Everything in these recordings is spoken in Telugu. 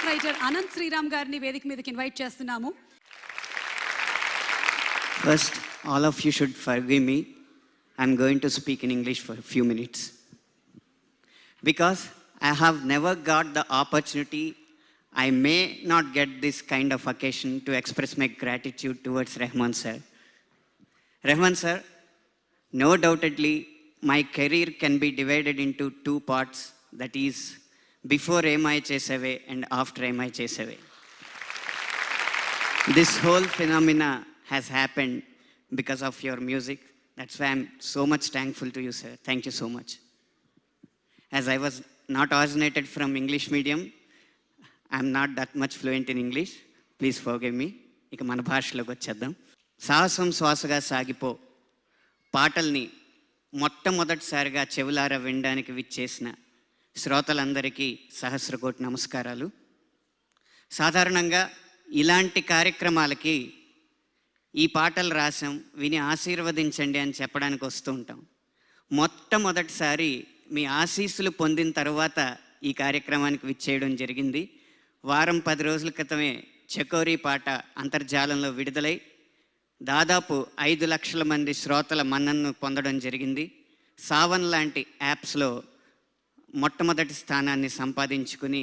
రైటర్ అనంత్ శ్రీరామ్ గారిని వేదిక మీదకి ఇన్వైట్ చేస్తున్నాము. First, all of you should forgive me. I'm going to speak in English for a few minutes. Because I have never got the opportunity, I may not get this kind of occasion to express my gratitude towards Rahman sir. Rahman sir, no doubtedly, my career can be divided into two parts, that is, before MI Chesave and after MI Chesave. This whole phenomena has happened because of your music. That's why I'm so much thankful to you, sir. Thank you so much. As I was not originated from English medium, I'm not that much fluent in English. Please forgive me. ఇక మన భాషలోకి వచ్చేద్దాం. సాహసం శ్వాసగా సాగిపో పాటల్ని మొట్టమొదటిసారిగా చెవులారా వినడానికి విచ్చేసిన శ్రోతలందరికీ సహస్రకోటి నమస్కారాలు. సాధారణంగా ఇలాంటి కార్యక్రమాలకి ఈ పాటలు రాసాం, విని ఆశీర్వదించండి అని చెప్పడానికి వస్తూ ఉంటాం. మొట్టమొదటిసారి మీ ఆశీస్సులు పొందిన తర్వాత ఈ కార్యక్రమానికి విచ్చేయడం జరిగింది. వారం 10 రోజుల క్రితమే చకోరీ పాట అంతర్జాలంలో విడుదలై దాదాపు 5 లక్షల మంది శ్రోతల మన్ననను పొందడం జరిగింది. సావన్ లాంటి యాప్స్లో మొట్టమొదటి స్థానాన్ని సంపాదించుకుని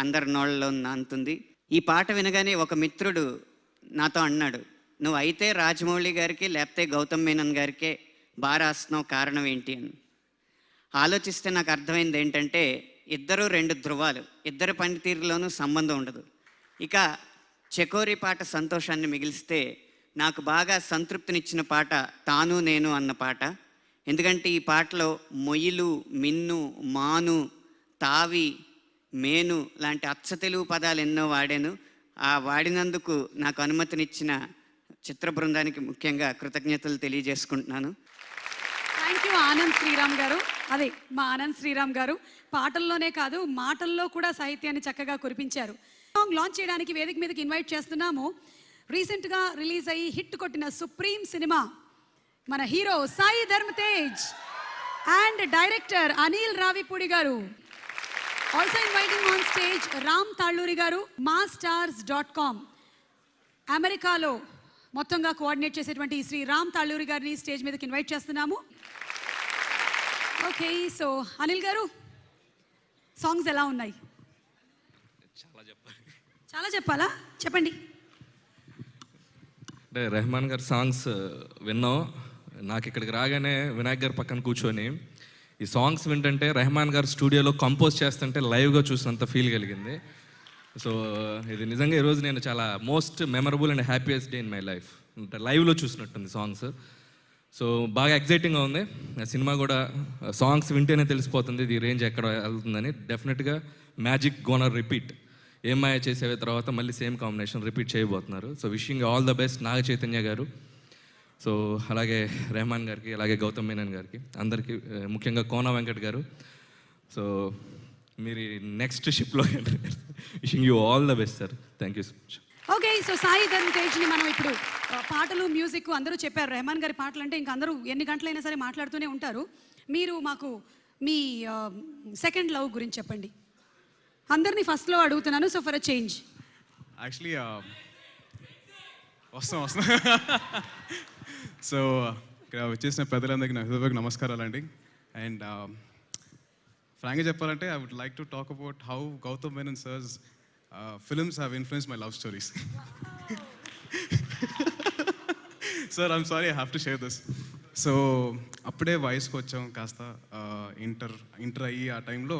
అందరి నోళ్ళలో నానుతుంది. ఈ పాట వినగానే ఒక మిత్రుడు నాతో అన్నాడు, నువ్వు అయితే రాజమౌళి గారికి లేకపోతే గౌతమ్ మేనన్ గారికే బాగా రాస్తున్నావు, కారణం ఏంటి అని. ఆలోచిస్తే నాకు అర్థమైంది ఏంటంటే, ఇద్దరు 2 ధృవాలు, ఇద్దరు పనితీరులోనూ సంబంధం ఉండదు. ఇక చకోరీ పాట సంతోషాన్ని మిగిలిస్తే నాకు బాగా సంతృప్తినిచ్చిన పాట తాను నేను అన్న పాట. ఎందుకంటే ఈ పాటలో మొయ్యిలు, మిన్ను, మాను, తావి, మేను లాంటి అచ్చ తెలుగు పదాలు ఎన్నో వాడాను. ఆ వాడినందుకు నాకు అనుమతినిచ్చిన చిత్ర బృందానికి ముఖ్యంగా కృతజ్ఞతలు తెలియజేసుకుంటున్నాను. థ్యాంక్ యూ ఆనంద్ శ్రీరామ్ గారు. అదే మా ఆనంద్ శ్రీరామ్ గారు పాటల్లోనే కాదు మాటల్లో కూడా సాహిత్యాన్ని చక్కగా కురిపించారు. సాంగ్ లాంచ్ చేయడానికి వేదిక మీదకి ఇన్వైట్ చేస్తున్నాము. రీసెంట్గా రిలీజ్ అయ్యి హిట్ కొట్టిన సుప్రీం సినిమా మన హీరో సాయి ధర్మ తేజ్ అండ్ డైరెక్టర్ అనిల్ రావిపూడి గారు. Also inviting on stage Ram Talluri గారు. మాస్టార్స్.com అమెరికాలో మొత్తంగా కోఆర్డినేట్ చేసేటువంటి శ్రీ రామ్ తాళ్ళూరి గారిని స్టేజ్ మీదకి ఇన్వైట్ చేస్తున్నాము. ఓకే, సో అనిల్ గారు, సాంగ్స్ ఎలా ఉన్నాయి? చాలా చెప్పాలా? చెప్పండి. అంటే రెహమాన్ గారి సాంగ్స్ విన్నాం. నాకు ఇక్కడికి రాగానే వినాయక్ గారి పక్కన కూర్చొని ఈ సాంగ్స్ వింటుంటే రెహమాన్ గారు స్టూడియోలో కంపోజ్ చేస్తుంటే లైవ్గా చూసినంత ఫీల్ కలిగింది. సో ఇది నిజంగా ఈరోజు నేను చాలా most memorable and happiest day in my life. అంటే లైవ్లో చూసినట్టుంది సాంగ్స్. సో బాగా ఎగ్జైటింగ్గా ఉంది. సినిమా కూడా సాంగ్స్ వింటేనే తెలిసిపోతుంది ఇది రేంజ్ ఎక్కడ వెళ్తుందని. డెఫినెట్గా మ్యాజిక్ గోనర్ రిపీట్. ఏమాయ చేసే తర్వాత మళ్ళీ సేమ్ కాంబినేషన్ రిపీట్ చేయబోతున్నారు. So wishing all the best Naga Chaitanya garu, so అలాగే రెహమాన్ గారికి, అలాగే గౌతమ్ మేనన్ గారికి, అందరికీ ముఖ్యంగా కోన వెంకట్ గారు. సో మీరు నెక్స్ట్ షిప్లో wishing you all the best sir. Thank you so much. Okay, so Sai Dharma తేజ్ని మనం ఇప్పుడు పాటలు, మ్యూజిక్ అందరూ చెప్పారు. రెహమాన్ గారి పాటలు అంటే ఇంకా అందరూ ఎన్ని గంటలైనా సరే మాట్లాడుతూనే ఉంటారు. మీరు మాకు మీ సెకండ్ లవ్ గురించి చెప్పండి. అందరినీ ఫస్ట్లో అడుగుతున్నాను, so for a change. Actually వస్తాం సో ఇక్కడ వచ్చేసిన పెద్దలందరికీ నా హృదయపూర్వక నమస్కారాలండి. అండ్ ఫ్రాంక్గా చెప్పాలంటే I would like to talk about how Gautham Menon sir's films have influenced my love stories. Sir I'm sorry, I have to share this. So అప్పుడే వయసుకు వచ్చాం, కాస్త ఇంటర్ అయ్యి ఆ టైంలో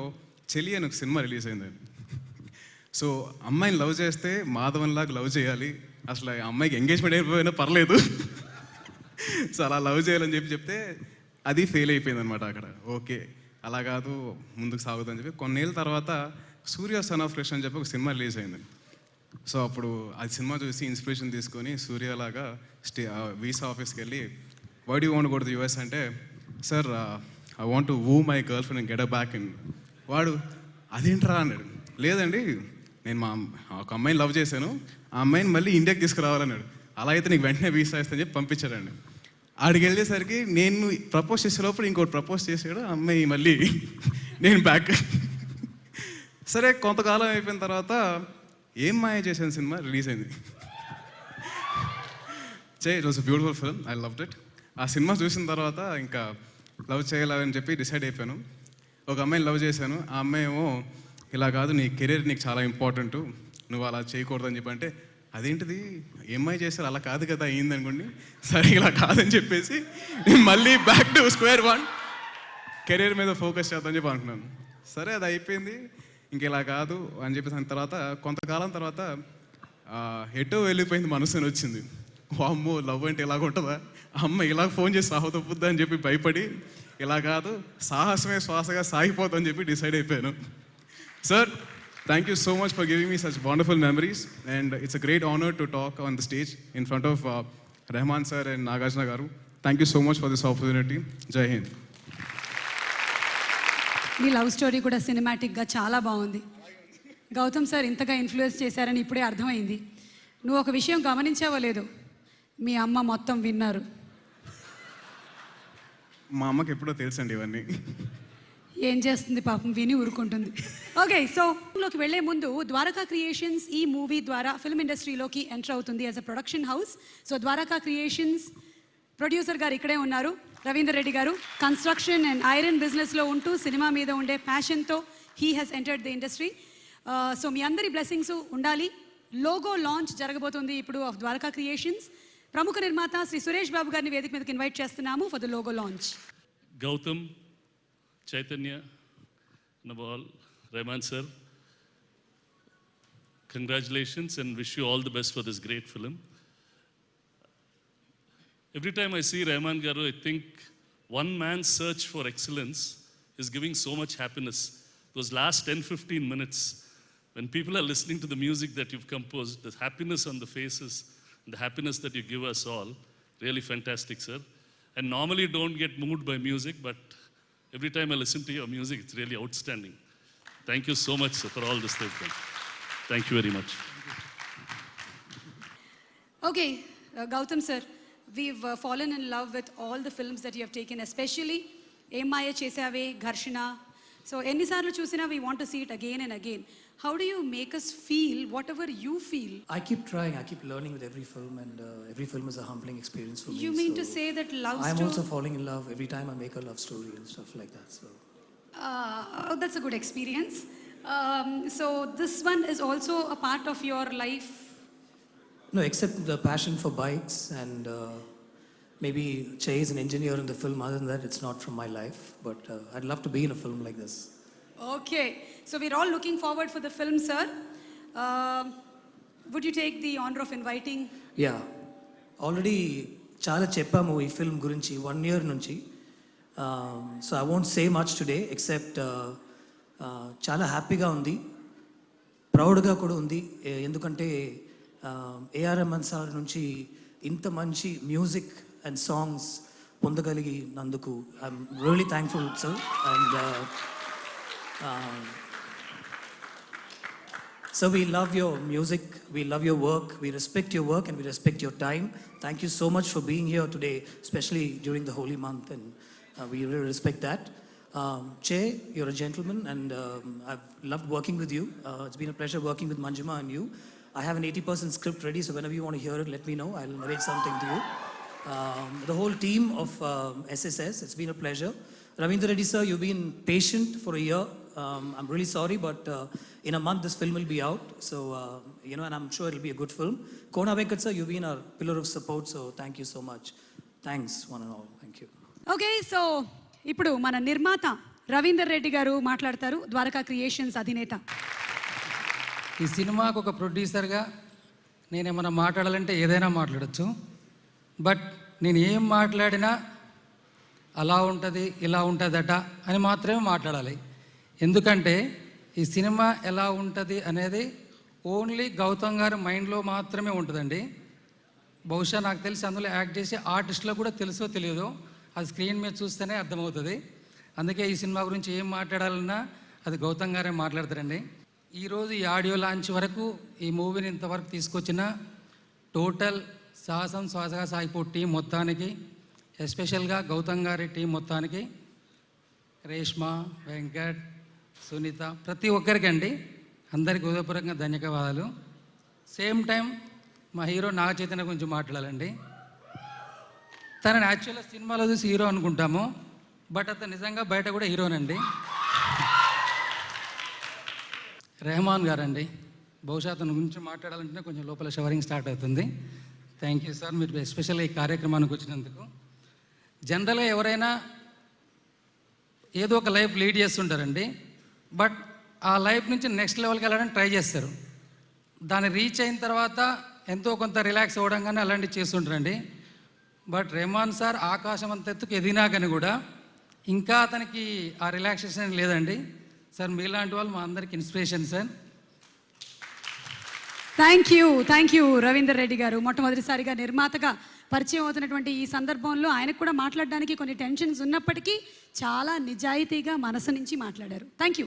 చెలి అని ఒక సినిమా రిలీజ్ అయిందండి. సో అమ్మాయిని లవ్ చేస్తే మాధవన్లాగా లవ్ చేయాలి, అసలు ఆ అమ్మాయికి ఎంగేజ్మెంట్ అయిపోయినా పర్లేదు, సో అలా లవ్ చేయాలని చెప్తే అది ఫెయిల్ అయిపోయింది అనమాట అక్కడ. ఓకే అలా కాదు, ముందుకు సాగుదని చెప్పి కొన్నేళ్ళ తర్వాత సూర్య సన్ ఆఫ్ కృష్ణ అని చెప్పి ఒక సినిమా రిలీజ్ అయింది. సో అప్పుడు ఆ సినిమా చూసి ఇన్స్పిరేషన్ తీసుకొని సూర్యలాగా వీసా ఆఫీస్కి వెళ్ళి why do want go to the US అంటే, sir I want to woo my girlfriend and get a back in. వాడు అదేంట్రా అన్నాడు. లేదండి, నేను ఒక అమ్మాయిని లవ్ చేశాను, ఆ అమ్మాయిని మళ్ళీ ఇండియాకి తీసుకురావాలన్నాడు. అలా అయితే నీకు వెంటనే వీసా ఇస్తాను చెప్పి పంపించాడండి. ఆడికి వెళ్ళేసరికి నేను ప్రపోజ్ చేసే లోపల ఇంకోటి ప్రపోజ్ చేసాడు, ఆ అమ్మాయి మళ్ళీ నేను బ్యాక్. సరే కొంతకాలం అయిపోయిన తర్వాత ఏం మాయ చేసిన సినిమా రిలీజ్ అయింది. It was a beautiful film, I loved it. ఆ సినిమా చూసిన తర్వాత ఇంకా లవ్ చేయాలని చెప్పి డిసైడ్ అయిపోయాను. ఒక అమ్మాయిని లవ్ చేశాను. ఆ అమ్మాయి ఏమో ఇలా కాదు, నీ కెరీర్ నీకు చాలా ఇంపార్టెంట్, నువ్వు అలా చేయకూడదని చెప్పి అంటే, అదేంటిది ఏమై చేశారు అలా కాదు కదా అయింది అనుకోండి. సరే ఇలా కాదని చెప్పేసి మళ్ళీ back to square one, career మీద ఫోకస్ చేద్దామని చెప్పి అనుకున్నాను. సరే అది అయిపోయింది, ఇంకెలా కాదు అని చెప్పేసిన తర్వాత కొంతకాలం తర్వాత ఎటో వెళ్ళిపోయింది మనసు అని వచ్చింది. అమ్మో లవ్ అంటే ఇలాగ ఉంటుందా, అమ్మ ఇలాగ ఫోన్ చేసి సాహతొప్పుద్దా అని చెప్పి భయపడి ఇలా కాదు సాహసమే శ్వాసగా సాగిపోతుందని చెప్పి డిసైడ్ అయిపోయాను. Sir, thank you so much for giving me such wonderful memories, and it's a great honor to talk on the stage in front of Rahman sir and Nagarjuna garu. Thank you so much for this opportunity. Jai Hind. Me love story కూడా సినిమాటిక్గా చాలా బాగుంది. గౌతమ్ సార్ ఇంతగా ఇన్ఫ్లుయెన్స్ చేశారని ఇప్పుడే అర్థమైంది. నువ్వు ఒక విషయం గమనించావో లేదు, మీ అమ్మ మొత్తం విన్నారు. మా అమ్మకి ఎప్పుడో తెలుసండి ఇవన్నీ. ఏం చేస్తుంది పాపం, విని ఊరుకుంటుంది. ఓకే, సో లోకి వెళ్లే ముందు ద్వారకా క్రియేషన్స్ ఈ మూవీ ద్వారా ఫిల్మ్ ఇండస్ట్రీలోకి ఎంటర్ అవుతుంది as a production house. So Dwaraka creations producer గారు ఇక్కడే ఉన్నారు, రవీందర్ రెడ్డి గారు. కన్స్ట్రక్షన్ అండ్ ఐరన్ బిజినెస్లో ఉంటూ సినిమా మీద ఉండే ప్యాషన్తో he has entered the industry. So మీ అందరి బ్లెస్సింగ్స్ ఉండాలి. లోగో లాంచ్ జరగబోతుంది ఇప్పుడు ఆఫ్ ద్వారకా క్రియేషన్స్. ప్రముఖ నిర్మాత శ్రీ సురేష్ బాబు గారిని వేదిక మీదకి ఇన్వైట్ చేస్తున్నాము for the logo launch. Gautham, Chaitanya, Nawal, Rahman sir, congratulations and wish you all the best for this great film. Every time I see Rahman garu, I think one man's search for excellence is giving so much happiness. Those last 10-15 minutes, when people are listening to the music that you've composed, the happiness on the faces, and the happiness that you give us all, really fantastic, sir. And normally don't get moved by music, but every time I listen to your music, it's really outstanding. Thank you so much, sir, for all this they've done. Thank you very much. Okay, Gautam sir, we've fallen in love with all the films that you have taken, especially Em Maya Chesave, Gharshana. So, ఎన్నిసార్లు చూసినా we want to see it again and again. How do you make us feel whatever you feel? I keep trying, I keep learning with every film, and every film is a humbling experience for me. You mean to say that love I'm story? also falling in love every time I make a love story and stuff like that. So That's a good experience. So this one is also a part of your life. no, except the passion for bikes and maybe Che is an engineer in the film. Other than that, it's not from my life. But I'd love to be in a film like this. Okay, so we're all looking forward for the film, sir. Would you take the honor of inviting? Yeah, already చాలా చెప్పాము ఈ ఫిల్మ్ గురించి 1 year నుంచి. So I won't say much today except చాలా హ్యాపీగా ఉంది, ప్రౌడ్గా కూడా ఉంది. ఎందుకంటే ఏఆర్ రెహమాన్ సార్ నుంచి ఇంత మంచి మ్యూజిక్ అండ్ సాంగ్స్ పొందగలిగినందుకు I'm really thankful sir. And so we love your music, we love your work, we respect your work and we respect your time. Thank you so much for being here today, especially during the holy month, and we really respect that. Che, you're a gentleman, and I've loved working with you. It's been a pleasure working with Manjima and you. I have an 80% script ready, so whenever you want to hear it, let me know. I'll narrate something to you. The whole team of SSS, it's been a pleasure. Ravindra Reddy sir, you've been patient for a year. I'm really sorry, but in a month this film will be out. So, and I'm sure it'll be a good film. Kona Venkat sir, you've been our pillar of support, so thank you so much. Thanks, one and all. Thank you. Okay, so ఇప్పుడు మన నిర్మాత రవీందర్ రెడ్డి గారు మాట్లాడతారు, ద్వారకా క్రియేషన్స్ అధినేత. ఈ సినిమాకు ఒక ప్రొడ్యూసర్గా నేనేమన్నా మాట్లాడాలంటే ఏదైనా మాట్లాడచ్చు. బట్ నేను ఏం మాట్లాడినా అలా ఉంటుంది ఇలా ఉంటుందట అని మాత్రమే మాట్లాడాలి. ఎందుకంటే ఈ సినిమా ఎలా ఉంటుంది అనేది ఓన్లీ గౌతమ్ గారి మైండ్లో మాత్రమే ఉంటుందండి. బహుశా నాకు తెలిసి అందులో యాక్ట్ చేసే ఆర్టిస్టులకు కూడా తెలుసో తెలియదో, అది స్క్రీన్ మీద చూస్తేనే అర్థమవుతుంది. అందుకే ఈ సినిమా గురించి ఏం మాట్లాడాలన్నా అది గౌతమ్ గారే మాట్లాడతారండి. ఈరోజు ఈ ఆడియో లాంచ్ వరకు ఈ మూవీని ఇంతవరకు తీసుకొచ్చిన టోటల్ సాహసం శ్వాసగా సాగిపో టీం మొత్తానికి, ఎస్పెషల్గా గౌతమ్ గారి టీం మొత్తానికి, రేష్మ, వెంకట్, సునీత, ప్రతి ఒక్కరికి అండి అందరికీ హృదయపూర్వకంగా ధన్యవాదాలు. సేమ్ టైం మా హీరో నాగ చైతన్య గురించి మాట్లాడాలండి. తనని యాక్చువల్గా సినిమాలో చూసి హీరో అనుకుంటాము, బట్ అతను నిజంగా బయట కూడా హీరోనండి. రెహమాన్ గారండి, బహుశా అతని గురించి మాట్లాడాలంటే కొంచెం లోపల షవరింగ్ స్టార్ట్ అవుతుంది. థ్యాంక్ యూ సార్, మీరు ఎస్పెషల్గా ఈ కార్యక్రమానికి వచ్చినందుకు. జనరల్గా ఎవరైనా ఏదో ఒక లైఫ్ లీడ్ చేస్తుంటారండి, బట్ ఆ లైఫ్ నుంచి నెక్స్ట్ లెవెల్కి వెళ్ళడానికి ట్రై చేస్తారు. దాన్ని రీచ్ అయిన తర్వాత ఎంతో కొంత రిలాక్స్ అవ్వడం కానీ అలాంటివి చేస్తుంటారండి. బట్ రెహమాన్ సార్ ఆకాశం అంత ఎత్తుకు ఎదిగినా కానీ కూడా ఇంకా అతనికి ఆ రిలాక్సేషన్ లేదండి. సార్ మీలాంటి వాళ్ళు మా అందరికి inspiration sir. Thank you Ravinder Reddy గారు. మొట్టమొదటిసారిగా నిర్మాతగా పరిచయం అవుతున్నటువంటి ఈ సందర్భంలో ఆయనకు కూడా మాట్లాడడానికి కొన్ని టెన్షన్స్ ఉన్నప్పటికీ చాలా నిజాయితీగా మనసు నుంచి మాట్లాడారు. Thank you.